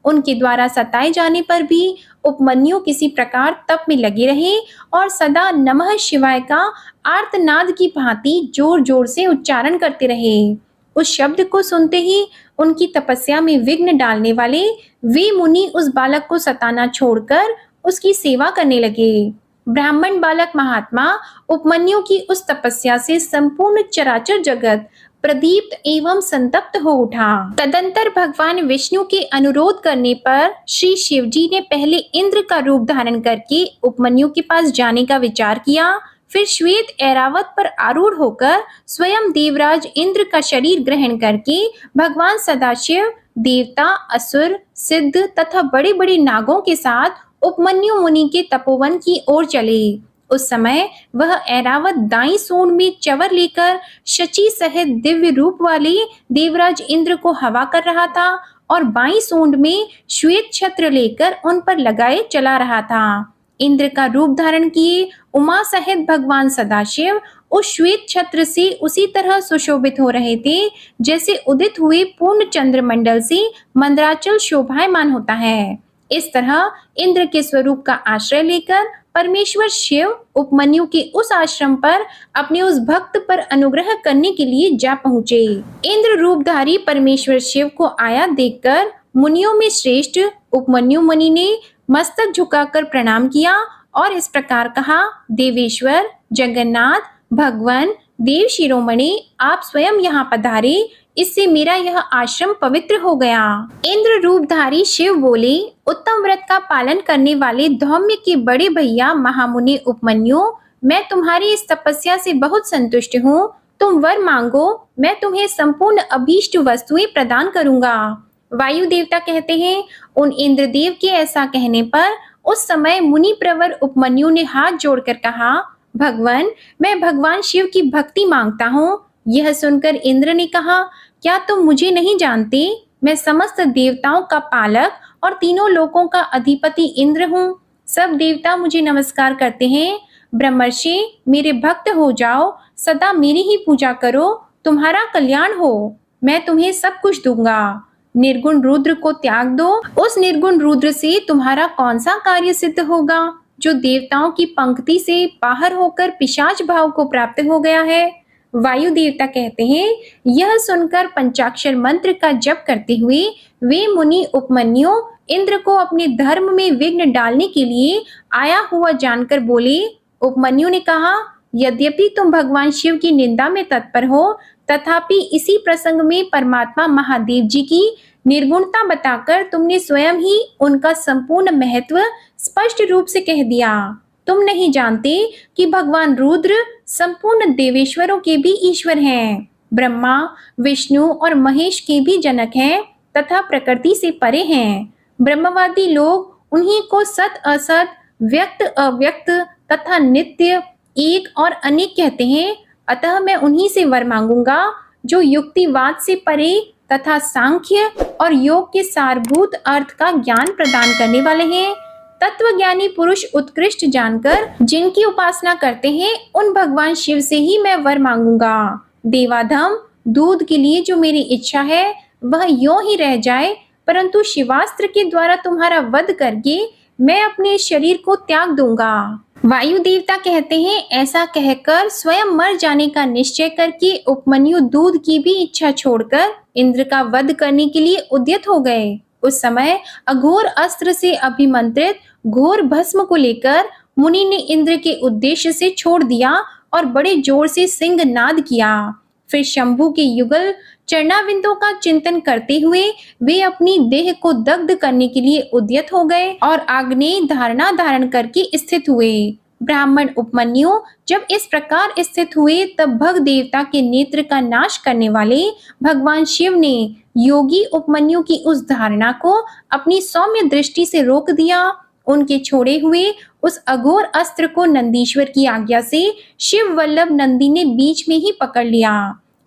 [SPEAKER 1] उनके द्वारा सताए जाने पर भी उपमन्यु किसी प्रकार तप में लगे रहे और सदा नमः शिवाय का आर्तनाद की भांति जोर जोर से उच्चारण करते रहे। उस शब्द को सुनते ही उनकी तपस्या में विघ्न डालने वाले वे मुनि उस बालक को सताना छोड़कर उसकी सेवा करने लगे। ब्राह्मण बालक महात्मा उपमन्यु की उस तपस्या से संपूर्ण चराचर जगत प्रदीप्त एवं संतप्त हो उठा। तदंतर भगवान विष्णु के अनुरोध करने पर श्री शिवजी ने पहले इंद्र का रूप धारण करके उपमन्यु के पास जाने का विचार किया। फिर श्वेत ऐरावत पर आरूढ़ होकर स्वयं देवराज इंद्र का शरीर ग्रहण करके भगवान सदाशिव देवता, असुर, सिद्ध तथा बड़े बड़े नागों के साथ उपमन्यु मुनि के तपोवन की ओर चले। उस समय वह ऐरावत दाई सूंड में चवर लेकर शची सहित दिव्य रूप वाले देवराज इंद्र को हवा कर रहा था और बाई सूंड में श्वेत छत्र लेकर उन पर लगाए चला रहा था। इंद्र का रूप धारण किए उमा सहित भगवान सदाशिव उस श्वेत छत्र से उसी तरह सुशोभित हो रहे थे जैसे उदित हुए पूर्ण चंद्रमंडल से मंदराचल शोभायमान होता है। इस तरह इंद्र के स्वरूप का आश्रय लेकर परमेश्वर शिव उपमन्यु के उस आश्रम पर अपने उस भक्त पर अनुग्रह करने के लिए जा पहुँचे। इंद्र रूपधारी परमेश्वर शिव को आया देखकर मुनियों में श्रेष्ठ उपमन्यु मुनि ने मस्तक झुकाकर प्रणाम किया और इस प्रकार कहा, देवेश्वर, जगन्नाथ, भगवान, देव शिरोमणि, आप स्वयं यहाँ पधारे, इससे मेरा यह आश्रम पवित्र हो गया। इंद्र रूपधारी शिव बोले, उत्तम व्रत का पालन करने वाले धौम्य के बड़े भैया महामुनि उपमन्यु, मैं तुम्हारी इस तपस्या से बहुत संतुष्ट हूँ। तुम वर मांगो, मैं तुम्हें संपूर्ण अभीष्ट वस्तुएं प्रदान करूंगा। वायु देवता कहते हैं, उन इंद्रदेव के ऐसा कहने पर उस समय मुनि प्रवर उपमन्यु ने हाथ जोड़कर कहा, भगवान, मैं भगवान शिव की भक्ति मांगता हूँ। यह सुनकर इंद्र ने कहा, क्या तुम मुझे नहीं जानते? मैं समस्त देवताओं का पालक और तीनों लोकों का अधिपति इंद्र हूँ। सब देवता मुझे नमस्कार करते हैं। ब्रह्मर्षि, मेरे भक्त हो जाओ, सदा मेरी ही पूजा करो, तुम्हारा कल्याण हो। मैं तुम्हें सब कुछ दूंगा। निर्गुण रुद्र को त्याग दो। उस निर्गुण रुद्र से तुम्हारा कौन सा कार्य सिद्ध होगा, जो देवताओं की पंक्ति से बाहर होकर पिशाच भाव को प्राप्त हो गया है? वायु देवता कहते हैं, यह सुनकर पंचाक्षर मंत्र का जप करते हुए वे मुनि उपमन्यु इंद्र को अपने धर्म में विघ्न डालने के लिए आया हुआ जानकर बोले। उपमन्यु ने कहा, यद्यपि तुम भगवान शिव की निंदा में तत्पर हो, तथापि इसी प्रसंग में परमात्मा महादेव जी की निर्गुणता बताकर तुमने स्वयं ही उनका संपूर्ण महत्व स्पष्ट रूप से कह दिया। तुम नहीं जानते कि भगवान रुद्र संपूर्ण देवेश्वरों के भी ईश्वर हैं, ब्रह्मा, विष्णु और महेश के भी जनक हैं तथा प्रकृति से परे हैं। ब्रह्मवादी लोग उन्हीं को सत असत, व्यक्त अव्यक्त तथा नित्य, एक और अनेक कहते हैं। अतः मैं उन्हीं से वर मांगूंगा जो युक्तिवाद से परे तथा सांख्य और योग के सारभूत अर्थ का ज्ञान प्रदान करने वाले हैं। तत्वज्ञानी पुरुष उत्कृष्ट जानकर जिनकी उपासना करते हैं, उन भगवान शिव से ही मैं वर मांगूंगा। देवाधम, दूध के लिए जो मेरी इच्छा है वह यों ही रह जाए, परंतु शिवास्त्र के द्वारा तुम्हारा वध करके मैं अपने शरीर को त्याग दूंगा। वायु देवता कहते हैं, ऐसा कहकर स्वयं मर जाने का निश्चय करके उपमन्यु दूध की भी इच्छा छोड़कर इंद्र का वध करने के लिए उद्यत हो गए। उस समय अघोर अस्त्र से अभिमंत्रित घोर भस्म को लेकर मुनि ने इंद्र के उद्देश्य से छोड़ दिया और बड़े जोर से सिंह नाद किया। फिर शंभु के युगल चरणाविंदों का चिंतन करते हुए वे अपनी देह को दग्ध करने के लिए उद्यत हो गए और आग्नेय धारणा धारण करके स्थित हुए। ब्राह्मण उपमन्यु जब इस प्रकार स्थित हुए, तब भग देवता के नेत्र का नाश करने वाले भगवान शिव ने योगी उपमन्यु की उस धारणा को अपनी सौम्य दृष्टि से रोक दिया। उनके छोड़े हुए उस अघोर अस्त्र को नंदीश्वर की आज्ञा से शिव वल्लभ नंदी ने बीच में ही पकड़ लिया।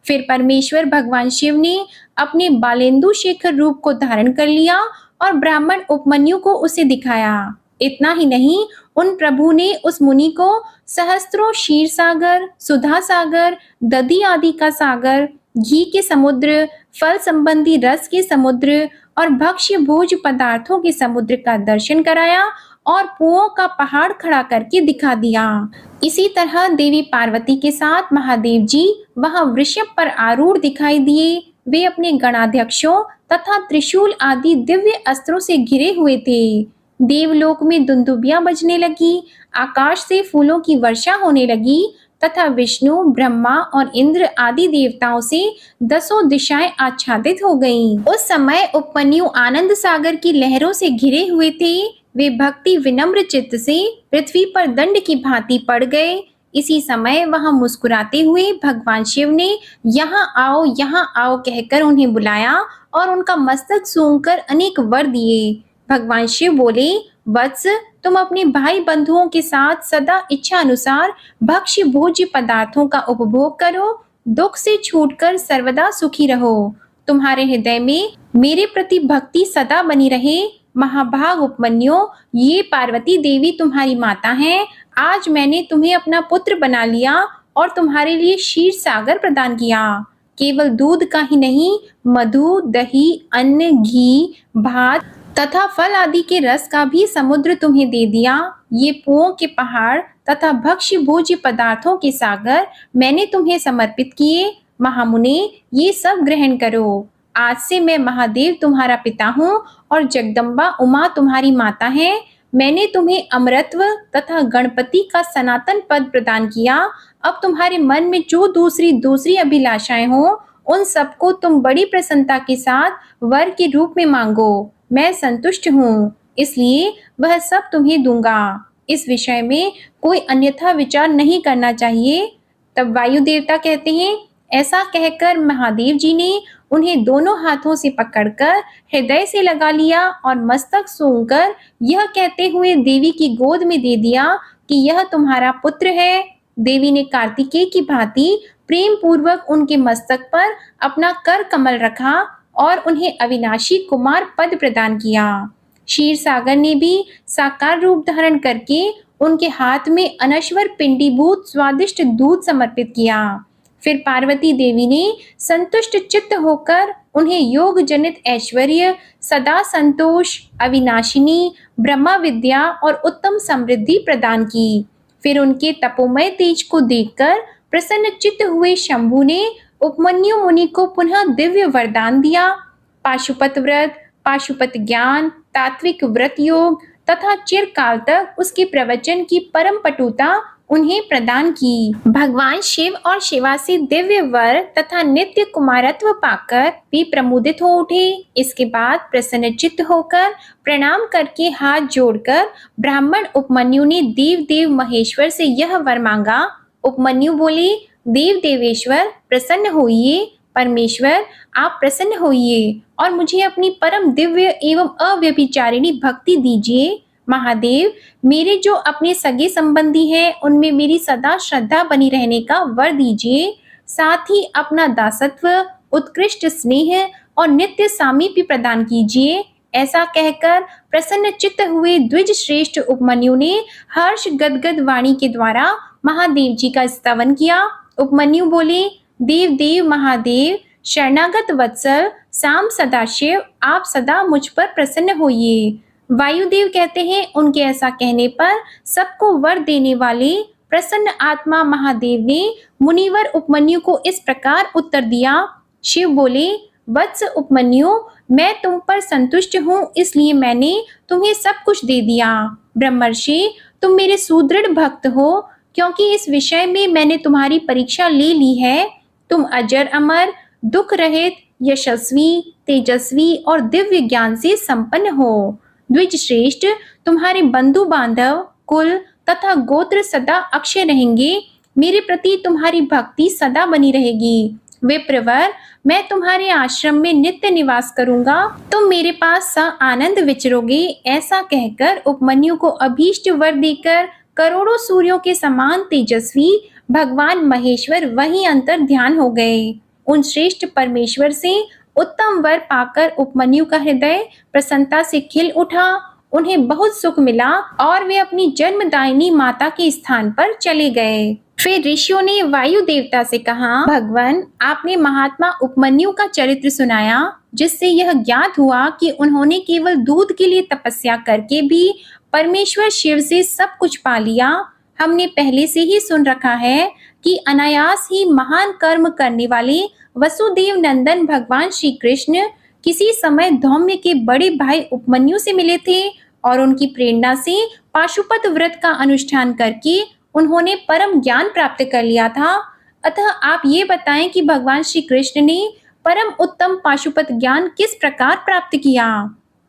[SPEAKER 1] फिर परमेश्वर भगवान शिव ने अपने बालेंदु शेखर रूप को धारण कर लिया और ब्राह्मण उपमन्यु को उसे दिखाया। इतना ही नहीं, उन प्रभु ने उस मुनि को सहस्त्रों क्षीर सागर, सुधा सागर, दधि आदि का सागर, घी के समुद्र, फल संबंधी रस के समुद्र और भक्ष्य भोज पदार्थों के समुद्र का दर्शन कराया और पुओं का पहाड़ खड़ा करके दिखा दिया। इसी तरह देवी पार्वती के साथ महादेव जी वहां वृषभ पर आरूढ़ दिखाई दिए। वे अपने गणाध्यक्षों तथा त्रिशूल आदि दिव्य अस्त्रों से घिरे हुए थे। देवलोक में दुंदुबियां बजने लगी, आकाश से फूलों की वर्षा होने लगी तथा विष्णु, ब्रह्मा और इंद्र आदि देवताओं से दसों दिशाएं आच्छादित हो गईं। उस समय उपमन्यु आनंद सागर की लहरों से घिरे हुए थे। वे भक्ति विनम्र चित्त से पृथ्वी पर दंड की भांति पड़ गए। इसी समय वहां मुस्कुराते हुए भगवान शिव ने यहाँ आओ कहकर उन्हें बुलाया और उनका मस्तक सूंघकर अनेक वर दिए। भगवान शिव बोले, वत्स, तुम अपने भाई बंधुओं के साथ सदा इच्छा अनुसार भक्ष्य भोज्य पदार्थों का उपभोग करो, दुख से छूटकर सर्वदा सुखी रहो। तुम्हारे हृदय में मेरे प्रति भक्ति सदा बनी रहे। महाभाग उपमन्यु, ये पार्वती देवी तुम्हारी माता हैं। आज मैंने तुम्हें अपना पुत्र बना लिया और तुम्हारे लिए क्षीर सागर प्रदान किया। केवल दूध का ही नहीं, मधु, दही, अन्न, घी, भात तथा फल आदि के रस का भी समुद्र तुम्हें दे दिया। ये पुओं के पहाड़ तथा भक्ष्य भोज्य पदार्थों के सागर मैंने तुम्हें समर्पित किए। महामुने, ये सब ग्रहण करो। आज से मैं महादेव तुम्हारा पिता हूँ और जगदम्बा उमा तुम्हारी माता है। मैंने तुम्हें अमरत्व तथा गणपति का सनातन पद प्रदान किया। अब तुम्हारे मन में जो दूसरी अभिलाषाएं हो, उन सबको तुम बड़ी प्रसन्नता के साथ वर के रूप में मांगो। मैं संतुष्ट हूँ, इसलिए वह सब तुम्हें दूंगा। इस विषय में कोई अन्यथा विचार नहीं करना चाहिए। तब वायु देवता कहते हैं, ऐसा कहकर महादेव जी ने उन्हें दोनों हाथों से पकड़कर हृदय से लगा लिया और मस्तक सूंघकर यह कहते हुए देवी की गोद में दे दिया कि यह तुम्हारा पुत्र है। देवी ने कार्तिकेय की भांति प्रेम पूर्वक उनके मस्तक पर अपना कर कमल रखा और उन्हें अविनाशी कुमार पद प्रदान किया। क्षीर सागर ने भी साकार रूप धारण करके उनके हाथ में अनश्वर पिंडीभूत स्वादिष्ट दूध समर्पित किया। फिर पार्वती देवी ने संतुष्ट चित्त होकर उन्हें योग जनित ऐश्वर्य, सदा संतोष, अविनाशिनी ब्रह्मा विद्या और उत्तम समृद्धि प्रदान की। फिर उनके तपोमय तेज को देखकर प्रसन्न चित्त हुए शंभु ने उपमन्यु मुनि को पुनः दिव्य वरदान दिया। पाशुपत व्रत, पाशुपत ज्ञान, तात्विक व्रत योग तथा चिरकाल तक उसके प्रवचन की परम पटुता उन्हें प्रदान की। भगवान शिव और शिवा से दिव्य वर तथा नित्य कुमारत्व पाकर भी प्रमुदित हो उठे। इसके बाद प्रसन्न चित्त होकर प्रणाम करके हाथ जोड़कर ब्राह्मण उपमन्यु ने देव देव महेश्वर से यह वर मांगा। उपमन्यु बोले, देव देवेश्वर प्रसन्न होइए, परमेश्वर आप प्रसन्न होइए और मुझे अपनी परम दिव्य एवं अव्यभिचारिणी भक्ति दीजिए। महादेव, मेरे जो अपने सगे संबंधी हैं उनमें मेरी सदा श्रद्धा बनी रहने का वर दीजिए। साथ ही अपना दासत्व, उत्कृष्ट स्नेह और नित्य सामीप्य प्रदान कीजिए। ऐसा कहकर प्रसन्न चित्त हुए द्विज श्रेष्ठ उपमन्यु ने हर्ष गदगद वाणी के द्वारा महादेव जी का स्तवन किया। उपमन्यु बोले, देव देव महादेव, शरणागत वत्सल साम सदाशिव, आप सदा मुझ पर प्रसन्न होइए। वायुदेव कहते हैं, उनके ऐसा कहने पर सबको वर देने वाले प्रसन्न आत्मा महादेव ने मुनिवर उपमन्यु को इस प्रकार उत्तर दिया। शिव बोले, वत्स उपमन्यु, मैं तुम पर संतुष्ट हूँ, इसलिए मैंने तुम्हें सब कुछ दे दिया। ब्रह्मर्षि, तुम मेरे सुदृढ़ भक्त हो, क्योंकि इस विषय में मैंने तुम्हारी परीक्षा ले ली है। तुम अजर अमर, दुख रहित, यशस्वी, तेजस्वी और दिव्य ज्ञान से संपन्न हो। द्विज श्रेष्ठ, तुम्हारे बंधु बांधव, कुल तथा गोत्र सदा अक्षय रहेंगे। मेरे प्रति तुम्हारी भक्ति सदा बनी रहेगी। विप्रवर, मैं तुम्हारे आश्रम में नित्य निवास करूंगा, तुम मेरे पास स आनंद विचरोगे। ऐसा कहकर उपमन्यु को अभीष्ट वर देकर करोड़ों सूर्यों के समान तेजस्वी भगवान महेश्वर वहीं अंतर ध्यान हो गए। उन श्रेष्ठ परमेश्वर से उत्तम वर पाकर उपमन्यु का हृदय प्रसन्नता से खिल उठा। उन्हें बहुत सुख मिला और वे अपनी जन्मदायिनी माता के स्थान पर चले गए। फिर ऋषियों ने वायु देवता से कहा, भगवान, आपने महात्मा उपमन्यु का चरित्र सुनाया, जिससे यह ज्ञात हुआ कि उन्होंने केवल दूध के लिए तपस्या करके भी परमेश्वर शिव से सब कुछ पा लिया। हमने पहले से ही सुन रखा है कि अनायास ही महान कर्म करने वाले वसुदेव नंदन भगवान श्री कृष्ण किसी समय धौम्य के बड़े भाई उपमन्यु से मिले थे और उनकी प्रेरणा से पाशुपत व्रत का अनुष्ठान करके उन्होंने परम ज्ञान प्राप्त कर लिया था। अतः आप ये बताएं कि भगवान श्री कृष्ण ने परम उत्तम पाशुपत ज्ञान किस प्रकार प्राप्त किया।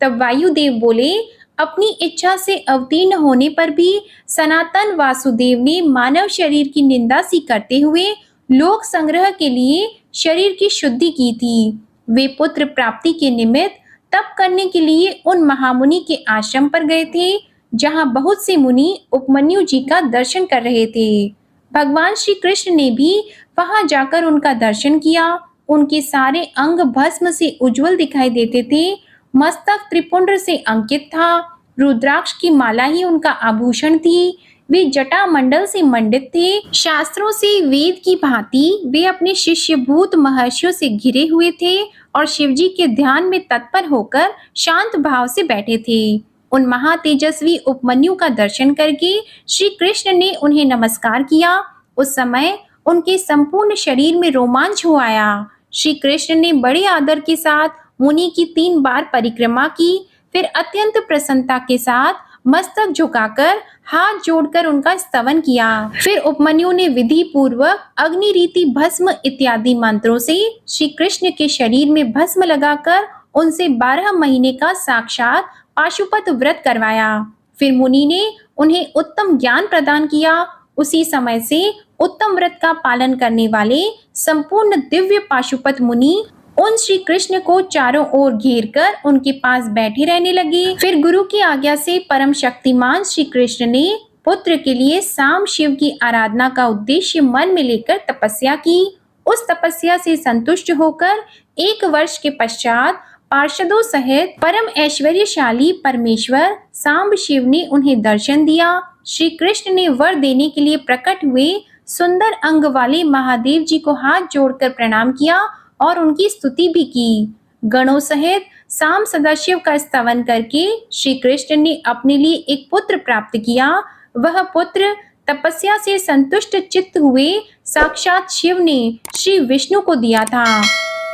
[SPEAKER 1] तब वायुदेव बोले, अपनी इच्छा से अवतीर्ण होने पर भी सनातन वासुदेव ने मानव शरीर की निंदा सी करते हुए लोक संग्रह के लिए शरीर की शुद्धि की थी। वे पुत्र प्राप्ति के निमित्त तप करने के लिए उन महामुनि के आश्रम पर गए थे, जहां बहुत से मुनि उपमन्यु जी का दर्शन कर रहे थे। भगवान श्री कृष्ण ने भी वहां जाकर उनका दर्शन किया। उनके सारे अंग भस्म से उज्जवल दिखाई देते थे। मस्तक त्रिपुंड से अंकित था। रुद्राक्ष की माला ही उनका आभूषण थी। वे जटा मंडल से मंडित थे। शास्त्रों से वेद की भांति वे अपने शिष्यभूत महर्षियों से घिरे हुए थे और शिवजी के ध्यान में तत्पर होकर शांत भाव से बैठे थे। उन महातेजस्वी उपमन्यु का दर्शन करके श्री कृष्ण ने उन्हें नमस्कार किया। उस समय उनके संपूर्ण शरीर में रोमांच हो आया। श्री कृष्ण ने बड़े आदर के साथ मुनि की 3 बार परिक्रमा की। फिर अत्यंत प्रसन्नता के साथ मस्तक झुकाकर हाथ जोड़कर उनका स्तवन किया। फिर उपमन्यु ने विधि पूर्वक अग्नि रीति भस्म इत्यादि मंत्रों से श्री कृष्ण के शरीर में भस्म लगाकर उनसे 12 महीने का साक्षात पाशुपत व्रत करवाया। फिर मुनि ने उन्हें उत्तम ज्ञान प्रदान किया। उसी समय से उत्तम व्रत का पालन करने वाले संपूर्ण दिव्य पाशुपत मुनि उन श्री कृष्ण को चारों ओर घेर कर उनके पास बैठे रहने लगे। फिर गुरु की आज्ञा से परम शक्तिमान श्री कृष्ण ने पुत्र के लिए साम शिव की आराधना का उद्देश्य मन में लेकर तपस्या की। उस तपस्या से संतुष्ट होकर 1 वर्ष के पश्चात पार्षदों सहित परम ऐश्वर्यशाली परमेश्वर सांब शिव ने उन्हें दर्शन दिया। श्री कृष्ण ने वर देने के लिए प्रकट हुए सुंदर अंग वाले महादेव जी को हाथ जोड़कर प्रणाम किया और उनकी स्तुति भी की। गणों सहित साम सदाशिव का स्तवन करके श्री कृष्ण ने अपने लिए एक पुत्र प्राप्त किया। वह पुत्र तपस्या से संतुष्ट चित्त हुए साक्षात शिव ने श्री विष्णु को दिया था।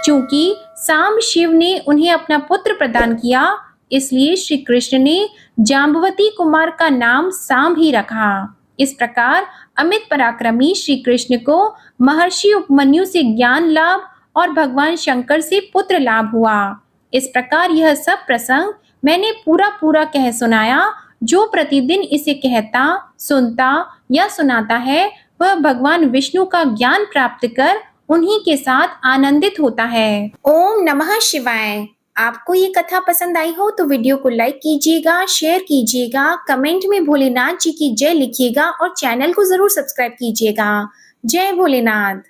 [SPEAKER 1] चूंकि साम शिव ने उन्हें अपना पुत्र प्रदान किया, इसलिए श्री कृष्ण ने जाम्बवती कुमार का नाम साम ही रखा। इस प्रकार अमित पराक्रमी श्री कृष्ण को महर्षि उपमन्यु से ज्ञान लाभ और भगवान शंकर से पुत्र लाभ हुआ। इस प्रकार यह सब प्रसंग मैंने पूरा कह सुनाया। जो प्रतिदिन इसे कहता, सुनता या सुनाता है, वह भगवान विष्णु का ज्ञान प्राप्त कर उन्हीं के साथ आनंदित होता है। ओम नमः शिवाय। आपको ये कथा पसंद आई हो तो वीडियो को लाइक कीजिएगा, शेयर कीजिएगा, कमेंट में भोलेनाथ जी की जय लिखिएगा और चैनल को जरूर सब्सक्राइब कीजिएगा। जय भोलेनाथ।